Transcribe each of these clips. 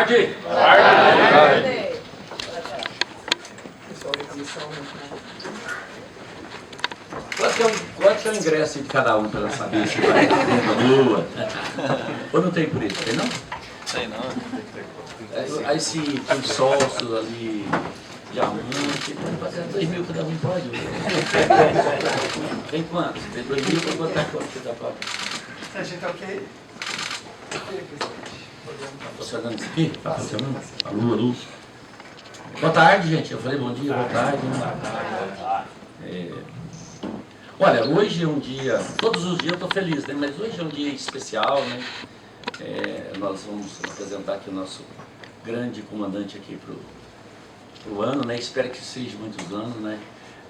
Tarde! Tarde! Quanto é o ingresso de cada um para saber se vai dentro da lua? Ou não tem por isso? Tem não? Sei não. Aí se tem sócios ali, diamante, pode pagar 2 mil cada um, pode? Tem quantos? Tem 2 mil para botar quanto que dá para? A gente tá ok? Está funcionando isso aqui? Está funcionando? Alô. Boa tarde, gente. Eu falei bom dia, boa tarde. Olha, hoje é um dia, todos os dias eu estou feliz, né? Mas hoje é um dia especial, né? Nós vamos apresentar aqui o nosso grande comandante aqui para o ano, né? Espero que seja muitos anos, né?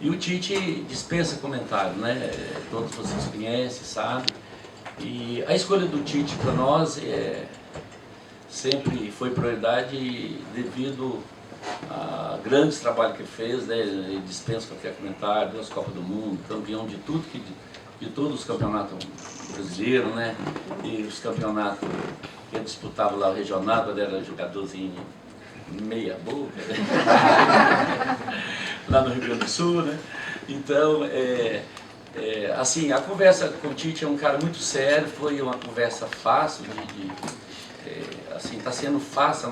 E o Tite dispensa comentário, né? Todos vocês conhecem, sabem. E a escolha do Tite para nós sempre foi prioridade devido a grandes trabalhos que ele fez, né? Ele dispensa qualquer comentário, 2 Copas do Mundo, campeão de tudo, de todos os campeonatos brasileiros, né? E os campeonatos que ele disputava lá o regional, quando era jogadorzinho meia boca, né? Lá no Rio Grande do Sul, né? Então, assim, a conversa com o Tite é um cara muito sério, foi uma conversa fácil, assim, está sendo fácil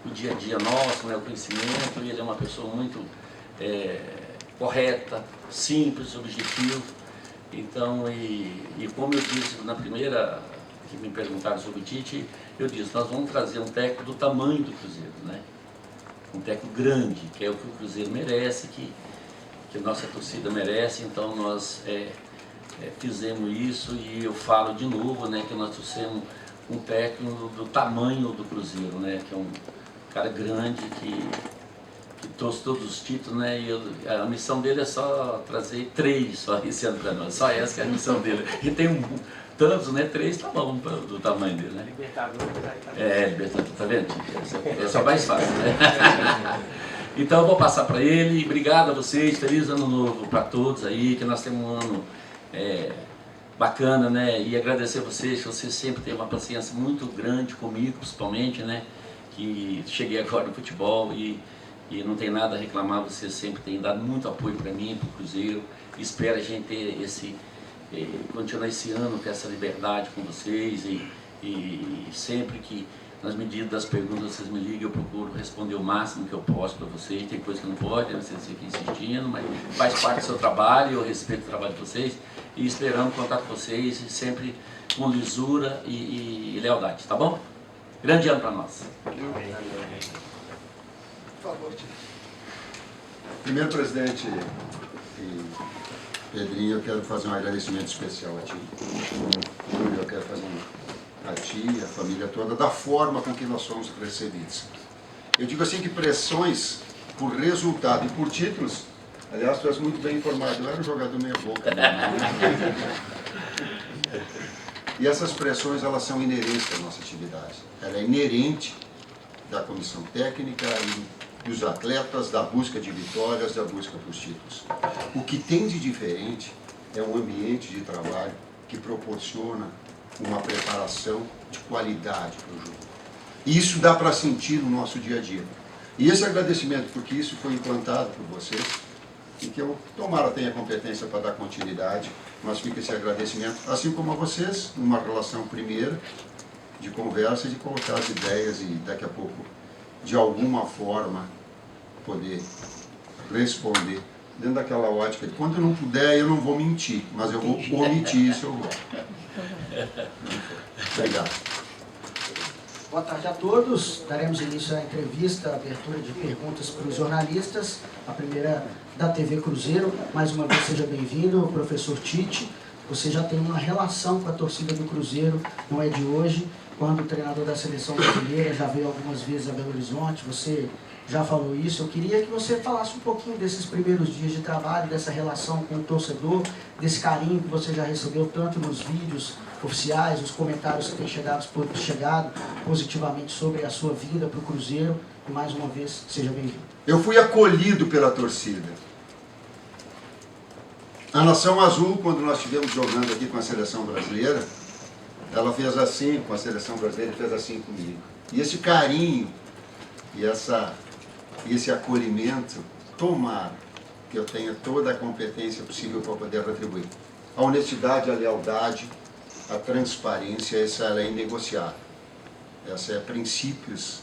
o dia a dia nosso, né, o conhecimento, e ele é uma pessoa muito correta, simples, objetiva. Então, e como eu disse na primeira que me perguntaram sobre o Tite, eu disse, nós vamos trazer um técnico do tamanho do Cruzeiro, né? Um técnico grande, que é o que o Cruzeiro merece, que a nossa torcida merece. Então nós fizemos isso, e eu falo de novo, né, que nós trouxemos um técnico do tamanho do Cruzeiro, né, que é um cara grande, que trouxe todos os títulos, né, e a missão dele é só trazer 3 só esse ano para nós, só essa que é a missão dele. E tem tantos, né, 3 tá bom do tamanho dele, né? Libertadores, Libertadores, tá vendo? É só mais fácil, né? Então eu vou passar para ele. Obrigado a vocês, feliz ano novo para todos aí, que nós temos um ano bacana, né? E agradecer a vocês, que vocês sempre têm uma paciência muito grande comigo, principalmente, né? Que cheguei agora no futebol e não tem nada a reclamar, vocês sempre têm dado muito apoio para mim, para o Cruzeiro. Espero a gente ter continuar esse ano com essa liberdade com vocês, e sempre que nas medidas das perguntas vocês me ligam, eu procuro responder o máximo que eu posso para vocês. Tem coisa que não pode, vocês ficam insistindo, mas faz parte do seu trabalho, eu respeito o trabalho de vocês, e esperamos contar com vocês sempre com lisura e lealdade, tá bom? Grande ano para nós. Por favor, Tite. Primeiro, presidente e Pedrinho, eu quero fazer um agradecimento especial a ti. Eu quero fazer a ti, a família toda, da forma com que nós fomos recebidos. Eu digo assim que pressões por resultado e por títulos, aliás, tu és muito bem informado, eu era um jogador meio boca. E essas pressões, elas são inerentes à nossa atividade. Ela é inerente da comissão técnica e dos atletas, da busca de vitórias, da busca por títulos. O que tem de diferente é um ambiente de trabalho que proporciona uma preparação de qualidade para o jogo. E isso dá para sentir no nosso dia a dia. E esse agradecimento, porque isso foi implantado por vocês, e que eu, tomara, tenha competência para dar continuidade, mas fica esse agradecimento, assim como a vocês, numa relação primeira, de conversa e de colocar as ideias e daqui a pouco, de alguma forma, poder responder dentro daquela ótica de quando eu não puder, eu não vou mentir, mas eu vou omitir isso, eu vou. Obrigado. Boa tarde a todos. Daremos início à entrevista, à abertura de perguntas para os jornalistas. A primeira da TV Cruzeiro. Mais uma vez, seja bem-vindo, professor Tite. Você já tem uma relação com a torcida do Cruzeiro, não é de hoje. Quando o treinador da seleção brasileira já veio algumas vezes a Belo Horizonte, você já falou isso. Eu queria que você falasse um pouquinho desses primeiros dias de trabalho, dessa relação com o torcedor, desse carinho que você já recebeu tanto nos vídeos oficiais, os comentários que têm chegado positivamente sobre a sua vinda para o Cruzeiro. E mais uma vez, seja bem-vindo. Eu fui acolhido pela torcida. A Nação Azul, quando nós estivemos jogando aqui com a seleção brasileira, ela fez assim com a seleção brasileira, fez assim comigo. E esse carinho e esse acolhimento, tomara que eu tenha toda a competência possível para poder retribuir. A honestidade, a lealdade, a transparência, essa ela é inegociável. Essa é princípios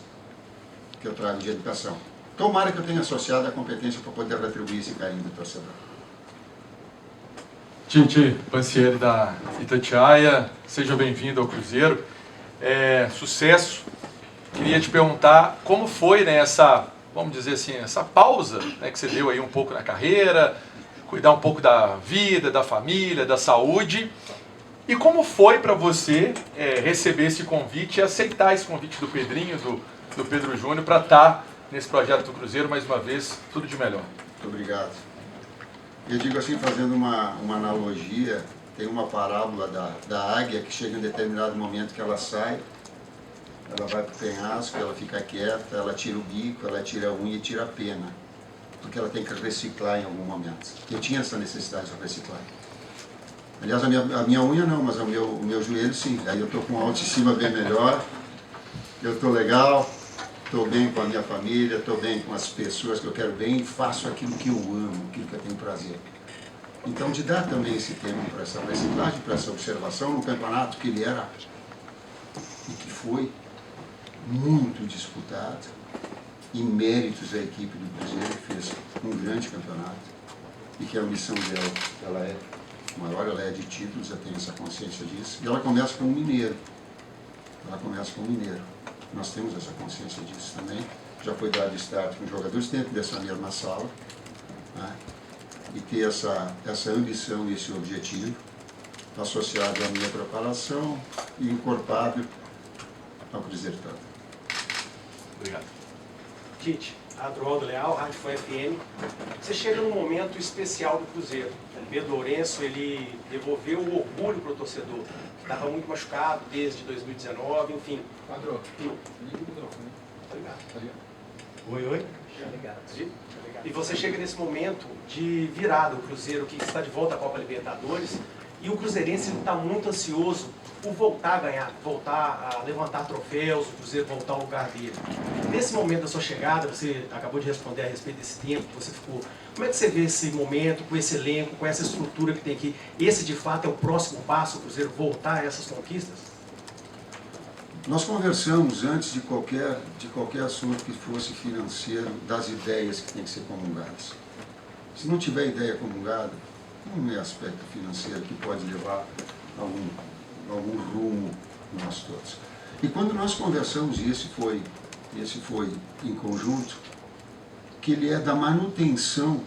que eu trago de educação. Tomara que eu tenha associado a competência para poder retribuir esse carinho do torcedor. Tite Pancieri da Itatiaia, seja bem-vindo ao Cruzeiro. Sucesso. Queria te perguntar como foi, né, vamos dizer assim, essa pausa, né, que você deu aí um pouco na carreira, cuidar um pouco da vida, da família, da saúde. E como foi para você receber esse convite e aceitar esse convite do Pedrinho, do Pedro Júnior, para estar nesse projeto do Cruzeiro, mais uma vez, tudo de melhor. Muito obrigado. Eu digo assim, fazendo uma analogia, tem uma parábola da águia que chega em determinado momento que ela sai, ela vai para o penhasco, ela fica quieta, ela tira o bico, ela tira a unha e tira a pena, porque ela tem que reciclar em algum momento. Eu tinha essa necessidade de reciclar. Aliás, a minha unha não, mas o meu joelho sim. Aí eu estou com uma autoestima bem melhor, eu estou legal, estou bem com a minha família, estou bem com as pessoas que eu quero bem e faço aquilo que eu amo, aquilo que eu tenho prazer. Então, de dar também esse tempo para essa reciclagem, para essa observação no campeonato que ele era e que foi muito disputado, em méritos da equipe do Cruzeiro, que fez um grande campeonato e que a missão dela, ela é maior, ela é de títulos, eu tenho essa consciência disso. E ela começa com um mineiro. Nós temos essa consciência disso também. Já foi dado start com jogadores dentro dessa mesma sala, né? E ter essa ambição e esse objetivo associado à minha preparação e encorpado ao Cruzeiro todo. Obrigado. Tite, Adroaldo Leal, Rádio Foi FM. Você chega num momento especial do Cruzeiro. O Pedro Lourenço, ele devolveu o orgulho para o torcedor. Estava muito machucado desde 2019, enfim. Padrão. Oi. E você chega nesse momento de virada, o Cruzeiro que está de volta à Copa Libertadores, e o cruzeirense está muito ansioso por voltar a ganhar, voltar a levantar troféus, o Cruzeiro voltar ao lugar dele. Nesse momento da sua chegada, você acabou de responder a respeito desse tempo que você ficou. Como é que você vê esse momento, com esse elenco, com essa estrutura que tem aqui? Esse, de fato, é o próximo passo, o Cruzeiro voltar a essas conquistas? Nós conversamos antes de qualquer assunto que fosse financeiro, das ideias que têm que ser comungadas. Se não tiver ideia comungada, não é aspecto financeiro que pode levar a algum rumo nós todos. E quando nós conversamos, e esse foi em conjunto, que ele é da manutenção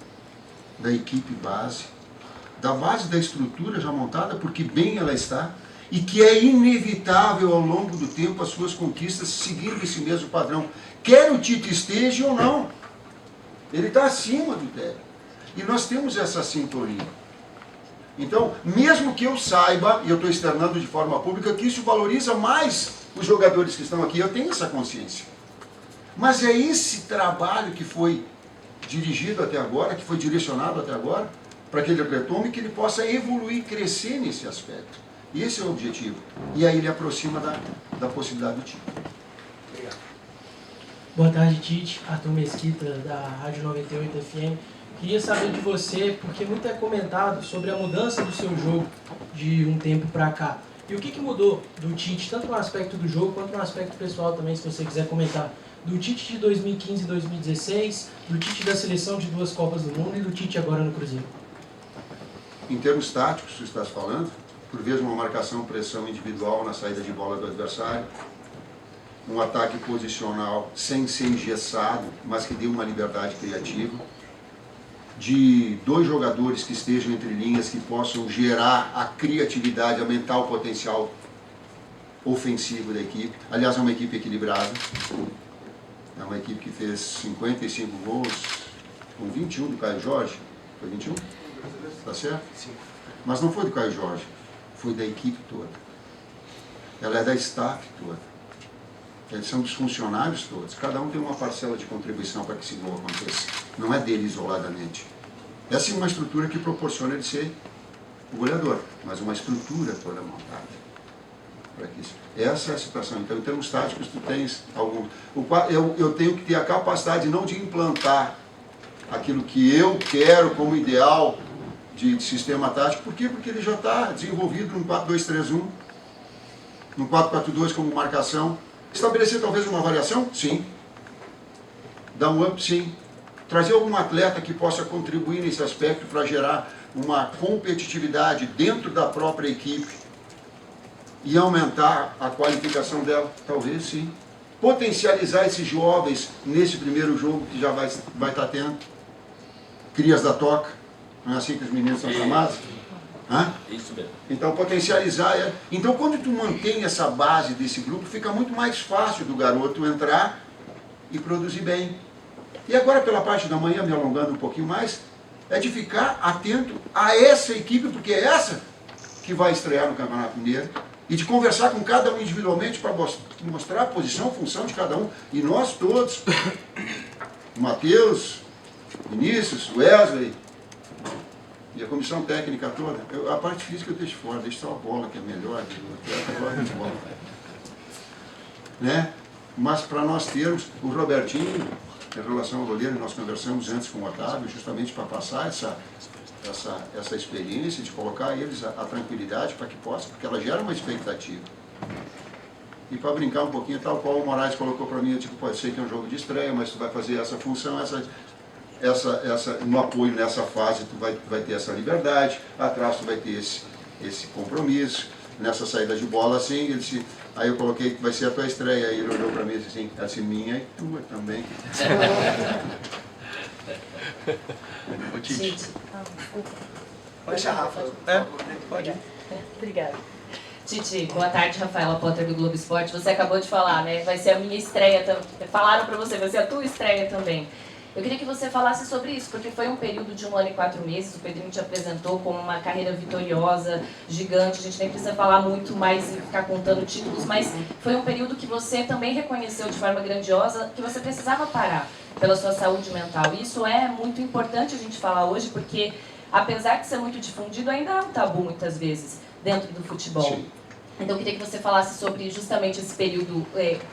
da equipe base, da base da estrutura já montada, porque bem ela está, e que é inevitável ao longo do tempo as suas conquistas seguindo esse mesmo padrão. Quer o Tite esteja ou não, ele está acima do técnico. E nós temos essa sintonia. Então, mesmo que eu saiba, e eu estou externando de forma pública, que isso valoriza mais os jogadores que estão aqui, eu tenho essa consciência. Mas é esse trabalho que foi dirigido até agora, que foi direcionado até agora, para que ele retome e que ele possa evoluir e crescer nesse aspecto. E esse é o objetivo. E aí ele aproxima da possibilidade do título. Obrigado. Boa tarde, Tite. Arthur Mesquita, da Rádio 98 FM. Queria saber de você, porque muito é comentado sobre a mudança do seu jogo de um tempo para cá. E o que mudou do Tite, tanto no aspecto do jogo quanto no aspecto pessoal também, se você quiser comentar. Do Tite de 2015 e 2016, do Tite da seleção de 2 Copas do Mundo e do Tite agora no Cruzeiro. Em termos táticos, você está falando, por vezes uma marcação, pressão individual na saída de bola do adversário, um ataque posicional sem ser engessado, mas que dê uma liberdade criativa, de 2 jogadores que estejam entre linhas, que possam gerar a criatividade, aumentar o potencial ofensivo da equipe. Aliás, é uma equipe equilibrada, é uma equipe que fez 55 gols, com 21 do Caio Jorge. Foi 21? Tá certo? Sim. Mas não foi do Caio Jorge, foi da equipe toda. Ela é da staff toda. Eles são dos funcionários todos. Cada um tem uma parcela de contribuição para que esse gol aconteça. Não é dele isoladamente. Essa é uma estrutura que proporciona ele ser o goleador, mas uma estrutura toda montada. para isso. Essa é a situação. Então, em termos táticos, tu tens algum... Eu tenho que ter a capacidade não de implantar aquilo que eu quero como ideal de sistema tático. Por quê? Porque ele já está desenvolvido num 4-2-3-1, num 4-4-2 como marcação. Estabelecer talvez uma variação? Sim. Dar um up? Sim. Trazer algum atleta que possa contribuir nesse aspecto para gerar uma competitividade dentro da própria equipe e aumentar a qualificação dela? Talvez sim. Potencializar esses jovens nesse primeiro jogo que já vai estar tendo. Crias da toca, não é assim que os meninos são chamados? Hã? Isso mesmo. Então, potencializar. Então, quando tu mantém essa base desse grupo, fica muito mais fácil do garoto entrar e produzir bem. E agora, pela parte da manhã, me alongando um pouquinho mais, é de ficar atento a essa equipe, porque é essa que vai estrear no Campeonato Mineiro, e de conversar com cada um individualmente para mostrar a posição, a função de cada um. E nós todos, o Matheus, Vinícius, Wesley e a comissão técnica toda, a parte física eu deixo fora, deixo só a bola que é melhor, de bola. Né? Mas para nós termos, o Robertinho, em relação ao goleiro, nós conversamos antes com o Otávio, justamente para passar essa experiência, de colocar eles a tranquilidade para que possa, porque ela gera uma expectativa. E para brincar um pouquinho, tal qual o Moraes colocou para mim, eu tipo, pode ser que é um jogo de estreia, mas tu vai fazer essa função, no apoio nessa fase tu vai ter essa liberdade, atrás tu vai ter esse compromisso, nessa saída de bola assim, aí eu coloquei que vai ser a tua estreia, aí ele olhou para mim e disse assim, minha e tua também. O Tite. Deixa a Rafa. Pode ir. Obrigada. Tite, boa tarde, Rafaela Potter do Globo Esporte. Você acabou de falar, né? Vai ser a minha estreia também. Falaram pra você, vai ser a tua estreia também. Eu queria que você falasse sobre isso, porque foi um período de 1 ano e 4 meses, o Pedrinho te apresentou como uma carreira vitoriosa, gigante, a gente nem precisa falar muito mais e ficar contando títulos, mas foi um período que você também reconheceu de forma grandiosa que você precisava parar pela sua saúde mental. E isso é muito importante a gente falar hoje, porque apesar de ser muito difundido, ainda é um tabu muitas vezes dentro do futebol. Sim. Então, eu queria que você falasse sobre justamente esse período,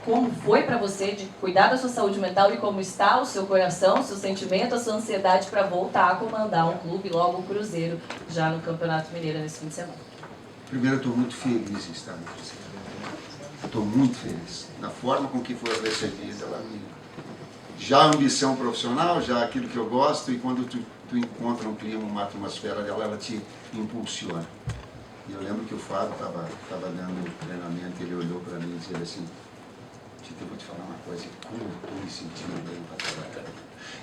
como foi para você de cuidar da sua saúde mental e como está o seu coração, o seu sentimento, a sua ansiedade para voltar a comandar um clube, logo o Cruzeiro, já no Campeonato Mineiro nesse fim de semana. Primeiro, eu estou muito feliz em estar no Cruzeiro. Estou muito feliz. Na forma com que foi recebida, já a ambição profissional, já aquilo que eu gosto, e quando tu encontra um clima, uma atmosfera dela, ela te impulsiona. E eu lembro que o Fábio estava dando treinamento e ele olhou para mim e disse assim, Tito, eu vou te falar uma coisa, como eu estou me sentindo bem para trabalhar.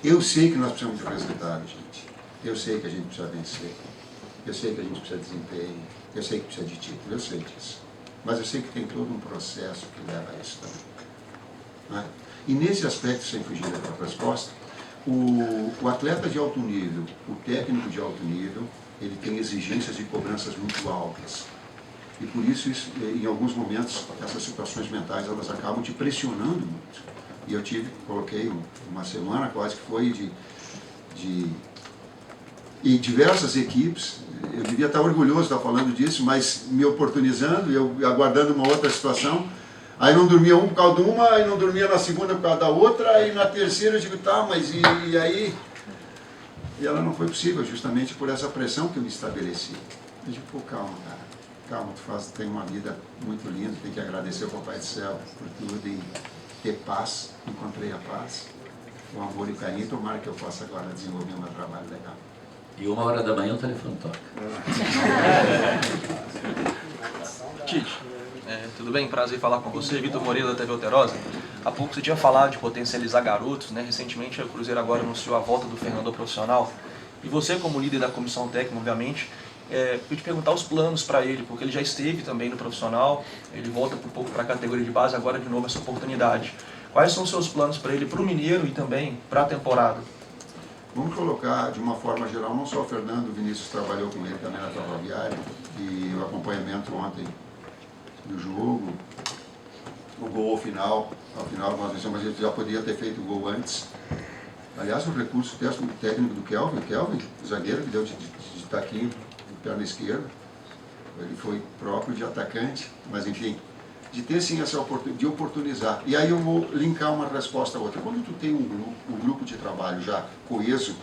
Eu sei que nós precisamos de resultado, gente. Eu sei que a gente precisa vencer. Eu sei que a gente precisa de desempenho. Eu sei que precisa de título, eu sei disso. Mas eu sei que tem todo um processo que leva a isso também. Né? E nesse aspecto, sem fugir da própria resposta, o atleta de alto nível, o técnico de alto nível, ele tem exigências e cobranças muito altas. E por isso, em alguns momentos, essas situações mentais, elas acabam te pressionando muito. E eu coloquei uma semana quase que foi em diversas equipes, eu devia estar orgulhoso de estar falando disso, mas me oportunizando, eu aguardando uma outra situação, aí não dormia um por causa de uma, aí não dormia na segunda por causa da outra, aí na terceira eu digo, tá, mas e aí? E ela não foi possível, justamente por essa pressão que eu me estabeleci. Eu digo, pô, calma, cara, calma, tu tem uma vida muito linda, tem que agradecer ao Papai do Céu por tudo e ter paz, encontrei a paz, o amor e o carinho, tomara que eu possa agora desenvolver um trabalho legal. E 1h o telefone toca. Tite, tudo bem? Prazer em falar com você, Vitor Moreira da TV Alterosa. Há pouco você tinha falado de potencializar garotos, né? Recentemente o Cruzeiro agora anunciou a volta do Fernando profissional. E você, como líder da comissão técnica, obviamente, eu te perguntar os planos para ele, porque ele já esteve também no profissional, ele volta um pouco para a categoria de base, agora de novo essa oportunidade. Quais são os seus planos para ele, para o Mineiro e também para a temporada? Vamos colocar de uma forma geral, não só o Fernando, o Vinícius trabalhou com ele também na Ferroviária, e o acompanhamento ontem do jogo, o gol ao final nós pensamos, mas a gente já poderia ter feito o gol antes. Aliás, o recurso técnico do Kelvin, zagueiro, que deu de taquinho, de perna esquerda, ele foi próprio de atacante, mas enfim, de ter sim essa oportunidade, de oportunizar. E aí eu vou linkar uma resposta a outra. Quando tu tem um grupo de trabalho já coeso,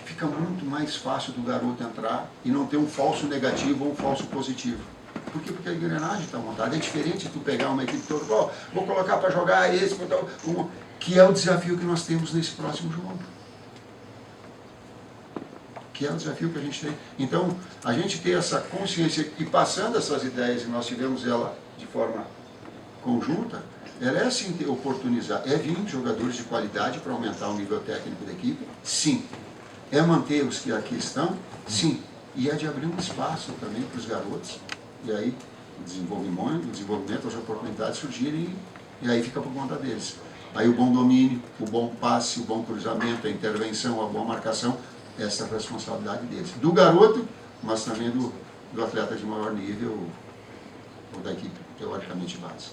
fica muito mais fácil do garoto entrar e não ter um falso negativo ou um falso positivo. Por quê? Porque a engrenagem está montada. É diferente tu pegar uma equipe toda, oh, vou colocar para jogar esse, que é o desafio que nós temos nesse próximo jogo. Que é o desafio que a gente tem. Então, a gente ter essa consciência e passando essas ideias, e nós tivemos ela de forma conjunta, ela é sim oportunizar, é vir jogadores de qualidade para aumentar o nível técnico da equipe, sim. É manter os que aqui estão, sim. E é de abrir um espaço também para os garotos, e aí o desenvolvimento, as oportunidades surgirem, e aí fica por conta deles. Aí o bom domínio, o bom passe, o bom cruzamento, a intervenção, a boa marcação, essa é a responsabilidade deles. Do garoto, mas também do atleta de maior nível, ou da equipe teoricamente base.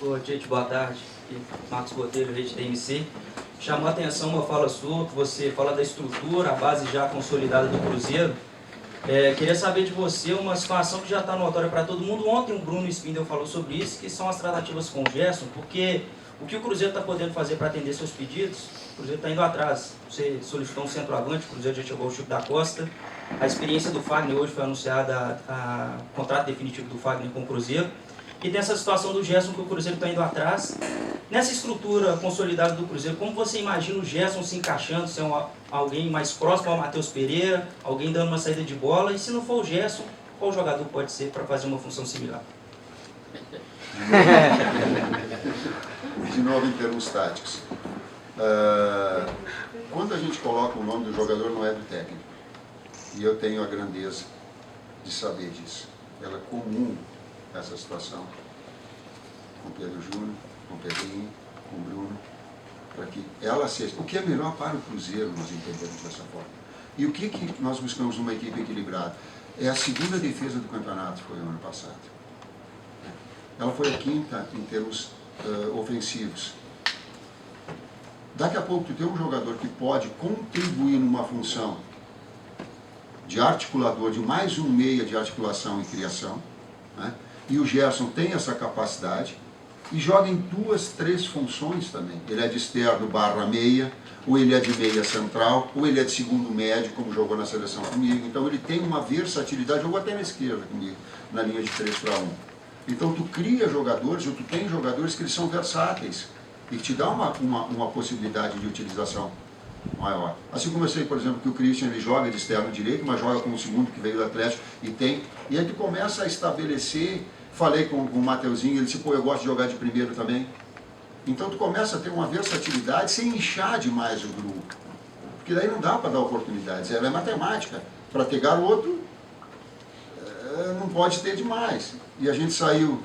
Ô, Tite, boa tarde. Aqui, Marcos Botelho, rede TMC. Chamou a atenção uma fala sua, que você fala da estrutura, a base já consolidada do Cruzeiro. Queria saber de você uma situação que já está notória para todo mundo. Ontem o Bruno Spindel falou sobre isso, que são as tratativas com o Gerson, porque o que o Cruzeiro está podendo fazer para atender seus pedidos, o Cruzeiro está indo atrás. Você solicitou um centroavante, o Cruzeiro já chegou ao Chico da Costa. A experiência do Fagner hoje foi anunciada, o contrato definitivo do Fagner com o Cruzeiro. E dessa situação do Gerson que o Cruzeiro está indo atrás. Nessa estrutura consolidada do Cruzeiro, como você imagina o Gerson se encaixando, se é alguém mais próximo ao Matheus Pereira, alguém dando uma saída de bola, e se não for o Gerson, qual jogador pode ser para fazer uma função similar? De novo, em termos táticos. Quando a gente coloca o nome do jogador, não é do técnico. E eu tenho a grandeza de saber disso. Ela é comum, essa situação, com Pedro Júnior, com Pedrinho, com Bruno, para que ela seja... O que é melhor para o Cruzeiro, nós entendemos dessa forma. E o que nós buscamos numa equipe equilibrada? É a segunda defesa do campeonato, foi o ano passado. Ela foi a quinta em termos ofensivos. Daqui a pouco tu tem um jogador que pode contribuir numa função de articulador, de mais um meia de articulação e criação, né? E o Gerson tem essa capacidade e joga em 2, 3 funções também. Ele é de externo / meia, ou ele é de meia central, ou ele é de segundo médio, como jogou na seleção comigo. Então ele tem uma versatilidade, jogou até na esquerda comigo, na linha de 3-1. Então tu cria jogadores, ou tu tem jogadores que eles são versáteis e que te dá uma possibilidade de utilização maior. Assim como eu sei, por exemplo, que o Christian ele joga de externo direito, mas joga como o segundo que veio do Atlético e aí tu começa a estabelecer. Falei com o Mateuzinho, ele disse, pô, eu gosto de jogar de primeiro também. Então tu começa a ter uma versatilidade sem inchar demais o grupo. Porque daí não dá para dar oportunidades, ela é matemática. Para ter garoto, não pode ter demais. E a gente saiu,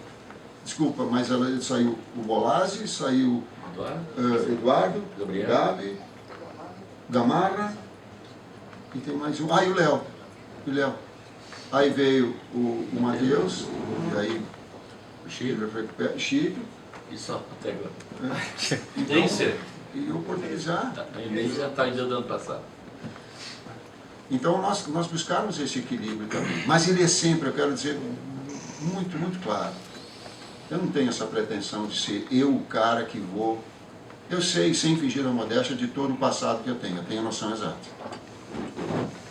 desculpa, mas saiu o Bolazzi, saiu Eduardo, Gabi, Gamarra, e tem mais um, e o Léo. Aí veio o Matheus, e aí o Chico. E só até agora. Então, e oportunizar. A Inês já está ainda do ano passado. Então nós buscarmos esse equilíbrio também. Mas ele é sempre, eu quero dizer, muito, muito claro. Eu não tenho essa pretensão de ser eu o cara que vou... Eu sei, sem fingir a modéstia, de todo o passado que eu tenho noção exata.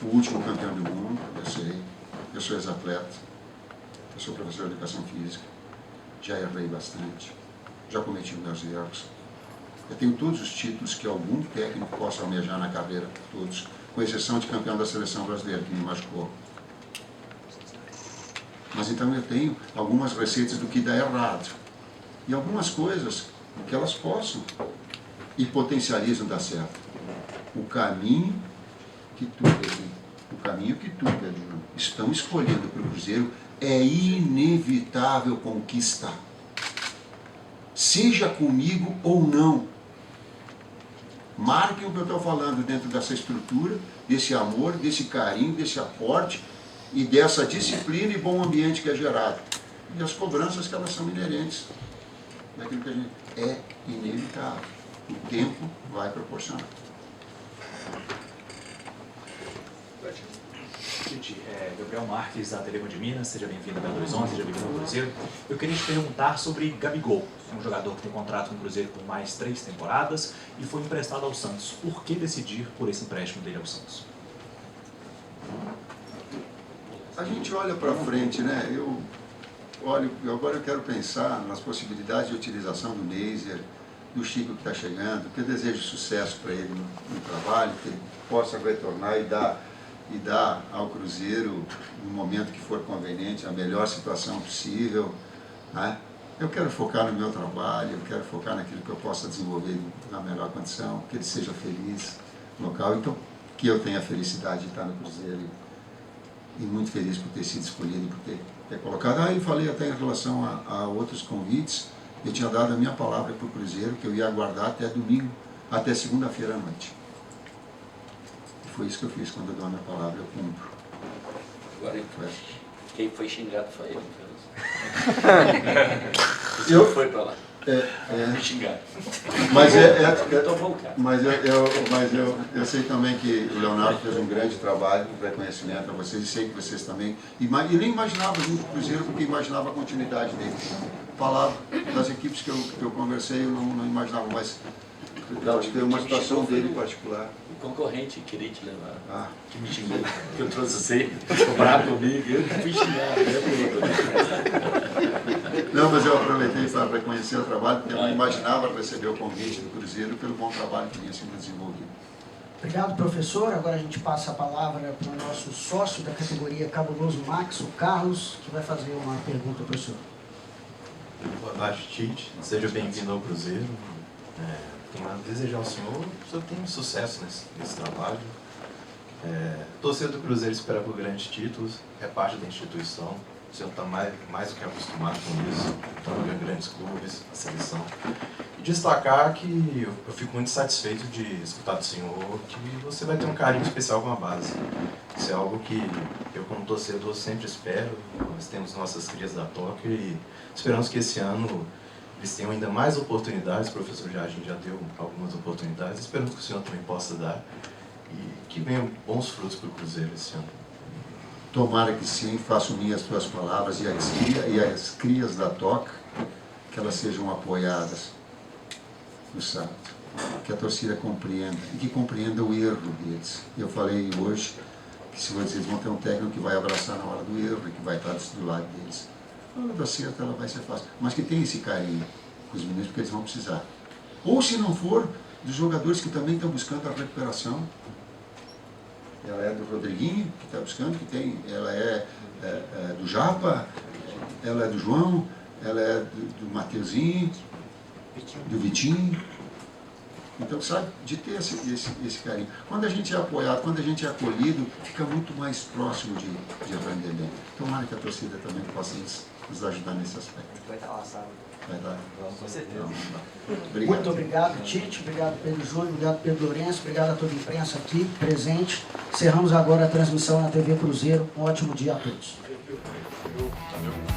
O último campeão do mundo, eu sei. Eu sou ex-atleta, eu sou professor de educação física, já errei bastante, já cometi meus erros. Eu tenho todos os títulos que algum técnico possa almejar na carreira, todos, com exceção de campeão da seleção brasileira, que me machucou. Mas então eu tenho algumas receitas do que dá errado. E algumas coisas que elas possam e potencializam dar certo. O caminho que tu, Pedro, estão escolhendo para o Cruzeiro é inevitável conquistar. Seja comigo ou não. Marquem o que eu estou falando dentro dessa estrutura, desse amor, desse carinho, desse aporte e dessa disciplina e bom ambiente que é gerado. E as cobranças que elas são inerentes. Daquilo que a gente é inevitável. O tempo vai proporcionar. Tite, Gabriel Gabriel Marques, da Telema de Minas. Seja bem-vindo a Belo Horizonte, seja bem-vindo ao Cruzeiro. Eu queria te perguntar sobre Gabigol, um jogador que tem contrato com o Cruzeiro por mais 3 temporadas e foi emprestado ao Santos. Por que decidir por esse empréstimo dele ao Santos? A gente olha para frente, né? Agora eu quero pensar nas possibilidades de utilização do Neiser, do Chico que está chegando, que eu desejo sucesso para ele no trabalho, que ele possa retornar e dar ao Cruzeiro, no momento que for conveniente, a melhor situação possível, né? Eu quero focar no meu trabalho, eu quero focar naquilo que eu possa desenvolver na melhor condição, que ele seja feliz no local, então que eu tenha a felicidade de estar no Cruzeiro e muito feliz por ter sido escolhido e por ter colocado. E falei até em relação a outros convites, eu tinha dado a minha palavra para o Cruzeiro, que eu ia aguardar até domingo, até segunda-feira à noite. E foi isso que eu fiz, quando eu dou a minha palavra, eu cumpro. Agora, quem foi xingado foi eu. Eu foi para lá. Me xingaram. Mas eu sei também que o Leonardo fez um grande trabalho de reconhecimento a vocês, e sei que vocês também. E nem imaginava muito o Cruzeiro, porque imaginava a continuidade dele. Falava das equipes que eu conversei, eu não imaginava, mas eu acho que é uma situação dele em particular. O concorrente queria te levar, que me xingou, que eu trouxe você, ficou bravo comigo, eu que fui xingado. Não, mas eu aproveitei para reconhecer o trabalho, porque eu não imaginava receber o convite do Cruzeiro pelo bom trabalho que tinha sido desenvolvido. Obrigado, professor. Agora a gente passa a palavra para o nosso sócio da categoria Cabuloso Max, o Carlos, que vai fazer uma pergunta para o senhor. Boa tarde, Tite. Seja bem-vindo ao Cruzeiro. Tenho a desejar ao senhor que o senhor tenha sucesso nesse trabalho. Torcedor do Cruzeiro espera por grandes títulos, é parte da instituição. O senhor está mais do que acostumado com isso, então grandes clubes, a seleção. E destacar que eu fico muito satisfeito de escutar do senhor que você vai ter um carinho especial com a base. Isso é algo que eu, como torcedor, sempre espero. Nós temos nossas crias da Tóquio e esperamos que esse ano eles tenham ainda mais oportunidades. O professor Jardim já deu algumas oportunidades, esperamos que o senhor também possa dar e que venham bons frutos para o Cruzeiro esse ano. Tomara que sim, faço minhas tuas palavras e as crias da Toca, que elas sejam apoiadas no sábado, que a torcida compreenda e que compreenda o erro deles. Eu falei hoje que se vocês vão ter um técnico que vai abraçar na hora do erro e que vai estar do lado deles. A hora do acerto ela vai ser fácil, mas que tenha esse carinho com os meninos, porque eles vão precisar. Ou se não for, dos jogadores que também estão buscando a recuperação. Ela é do Rodriguinho, que está buscando, ela é do Japa, ela é do João, ela é do Mateuzinho, do Vitinho. Então, sabe, de ter esse carinho. Quando a gente é apoiado, quando a gente é acolhido, fica muito mais próximo de aprender bem. Tomara que a torcida também possa nos ajudar nesse aspecto. Vai estar lá, sabe? Vai dar. Com certeza. Obrigado. Muito obrigado, Tite. Obrigado, Pedro Júnior. Obrigado, Pedro Lourenço. Obrigado a toda a imprensa aqui, presente. Encerramos agora a transmissão na TV Cruzeiro. Um ótimo dia a todos. Valeu.